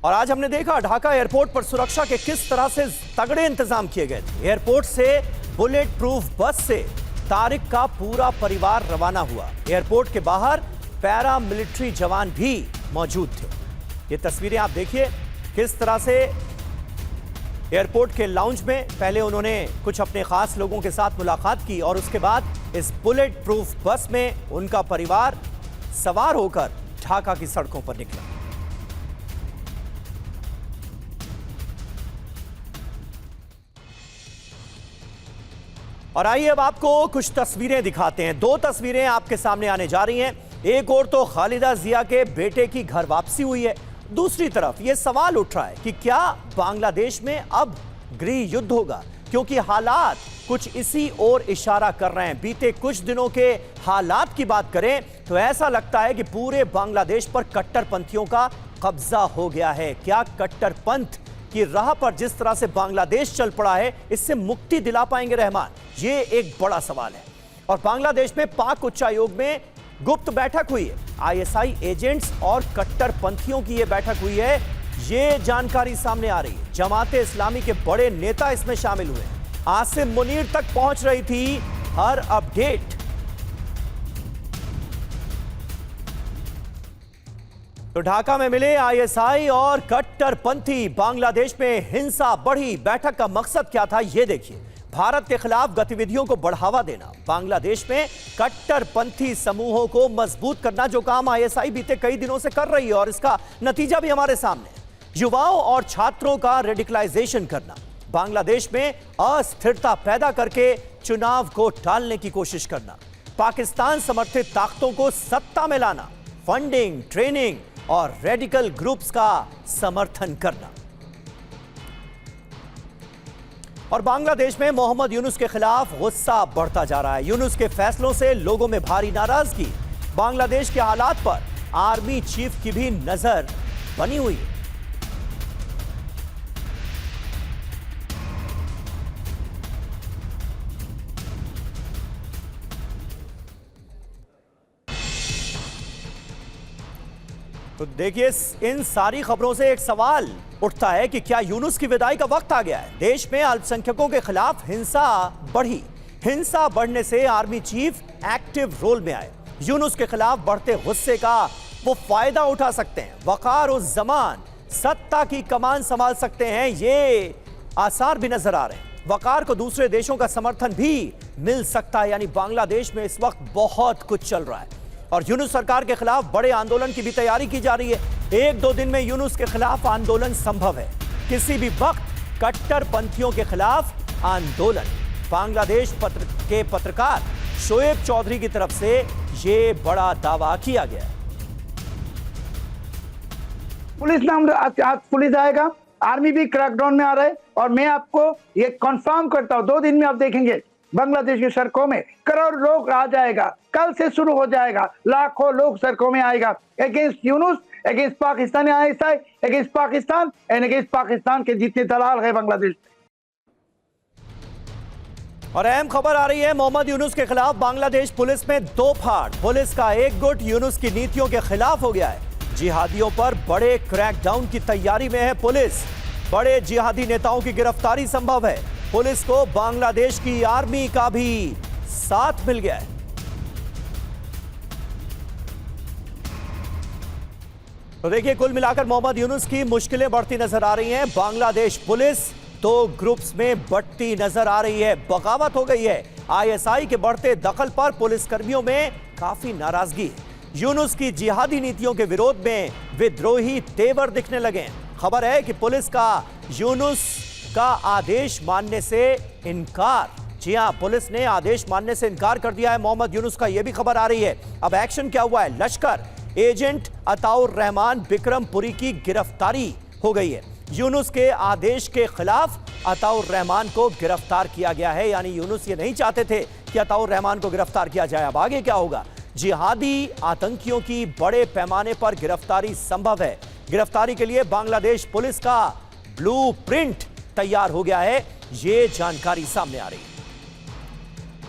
और आज हमने देखा ढाका एयरपोर्ट पर सुरक्षा के किस तरह से तगड़े इंतजाम किए गए थे। एयरपोर्ट से बुलेट प्रूफ बस से तारिक का पूरा परिवार रवाना हुआ। एयरपोर्ट के बाहर पैरा मिलिट्री जवान भी मौजूद थे। ये तस्वीरें आप देखिए किस तरह से एयरपोर्ट के लाउंज में पहले उन्होंने कुछ अपने खास लोगों के साथ मुलाकात की और उसके बाद इस बुलेट प्रूफ बस में उनका परिवार सवार होकर ढाका की सड़कों पर निकला। और आइए अब आपको कुछ तस्वीरें दिखाते हैं। दो तस्वीरें आपके सामने आने जा रही हैं। एक और तो खालिदा जिया के बेटे की घर वापसी हुई है, दूसरी तरफ यह सवाल उठ रहा है कि क्या बांग्लादेश में अब गृह युद्ध होगा, क्योंकि हालात कुछ इसी ओर इशारा कर रहे हैं। बीते कुछ दिनों के हालात की बात करें तो ऐसा लगता है कि पूरे बांग्लादेश पर कट्टरपंथियों का कब्जा हो गया है। क्या कट्टरपंथ की राह पर जिस तरह से बांग्लादेश चल पड़ा है, इससे मुक्ति दिला पाएंगे रहमान? ये एक बड़ा सवाल है। और बांग्लादेश में पाक उच्चायोग में गुप्त बैठक हुई है। आईएसआई एजेंट्स और कट्टरपंथियों की यह बैठक हुई है, ये जानकारी सामने आ रही है। जमाते इस्लामी के बड़े नेता इसमें शामिल हुए। आसिम मुनीर तक पहुंच रही थी हर अपडेट। तो ढाका में मिले आईएसआई और कट्टरपंथी। बांग्लादेश में हिंसा बढ़ी। बैठक का मकसद क्या था, यह देखिए। भारत के खिलाफ गतिविधियों को बढ़ावा देना, बांग्लादेश में कट्टरपंथी समूहों को मजबूत करना, जो काम आईएसआई बीते कई दिनों से कर रही है और इसका नतीजा भी हमारे सामने। युवाओं और छात्रों का रेडिकलाइजेशन करना, बांग्लादेश में अस्थिरता पैदा करके चुनाव को टालने की कोशिश करना, पाकिस्तान समर्थित ताकतों को सत्ता में लाना, फंडिंग, ट्रेनिंग और रेडिकल ग्रुप्स का समर्थन करना। और बांग्लादेश में मोहम्मद यूनुस के खिलाफ गुस्सा बढ़ता जा रहा है। यूनुस के फैसलों से लोगों में भारी नाराजगी। बांग्लादेश के हालात पर आर्मी चीफ की भी नजर बनी हुई है। तो देखिए, इन सारी खबरों से एक सवाल उठता है कि क्या यूनुस की विदाई का वक्त आ गया है? देश में अल्पसंख्यकों के खिलाफ हिंसा बढ़ी। हिंसा बढ़ने से आर्मी चीफ एक्टिव रोल में आए। यूनुस के खिलाफ बढ़ते गुस्से का वो फायदा उठा सकते हैं। वकार उस जमान सत्ता की कमान संभाल सकते हैं, ये आसार भी नजर आ रहे हैं। वकार को दूसरे देशों का समर्थन भी मिल सकता है। यानी बांग्लादेश में इस वक्त बहुत कुछ चल रहा है और यूनुस सरकार के खिलाफ बड़े आंदोलन की भी तैयारी की जा रही है। एक दो दिन में यूनुस के खिलाफ आंदोलन संभव है। किसी भी वक्त कट्टरपंथियों के खिलाफ आंदोलन। बांग्लादेश के पत्रकार शोएब चौधरी की तरफ से यह बड़ा दावा किया गया है। पुलिस आएगा, आर्मी भी क्रैकडाउन में आ रहा है और मैं आपको ये कंफर्म करता हूं, 2 दिन में आप देखेंगे बांग्लादेश की सड़कों में करोड़ लोग आ जाएगा। कल से शुरू हो जाएगा, लाखों लोग सड़कों में आएगा against Yunus, against Pakistani ISI, against Pakistan and against Pakistan के जितने दलाल है बांग्लादेश। और अहम खबर आ रही है मोहम्मद यूनुस के खिलाफ बांग्लादेश पुलिस में 2 फाड़। पुलिस का एक गुट यूनुस की नीतियों के खिलाफ हो गया है। जिहादियों पर बड़े क्रैकडाउन की तैयारी में है पुलिस। बड़े जिहादी नेताओं की गिरफ्तारी संभव है। पुलिस को बांग्लादेश की आर्मी का भी साथ मिल गया है। तो देखिए, कुल मिलाकर मोहम्मद यूनुस की मुश्किलें बढ़ती नजर आ रही हैं। बांग्लादेश पुलिस 2 ग्रुप्स में बंटती नजर आ रही है। बगावत हो गई है। आईएसआई के बढ़ते दखल पर पुलिसकर्मियों में काफी नाराजगी है। यूनुस की जिहादी नीतियों के विरोध में विद्रोही तेवर दिखने लगे हैं। खबर है कि पुलिस का यूनुस का आदेश मानने से इनकार। जी हां, पुलिस ने आदेश मानने से इनकार कर दिया है मोहम्मद यूनुस का, यह भी खबर आ रही है। अब एक्शन क्या हुआ है? लश्कर एजेंट अताउर रहमान बिक्रमपुरी की गिरफ्तारी हो गई है। यूनुस के आदेश के खिलाफ अताउर रहमान को गिरफ्तार किया गया है। यानी यूनुस ये नहीं चाहते थे कि अताउर रहमान को गिरफ्तार किया जाए। अब आगे क्या होगा? जिहादी आतंकियों की बड़े पैमाने पर गिरफ्तारी संभव है। गिरफ्तारी के लिए बांग्लादेश पुलिस का ब्लूप्रिंट तैयार हो गया है, ये जानकारी सामने आ रही है।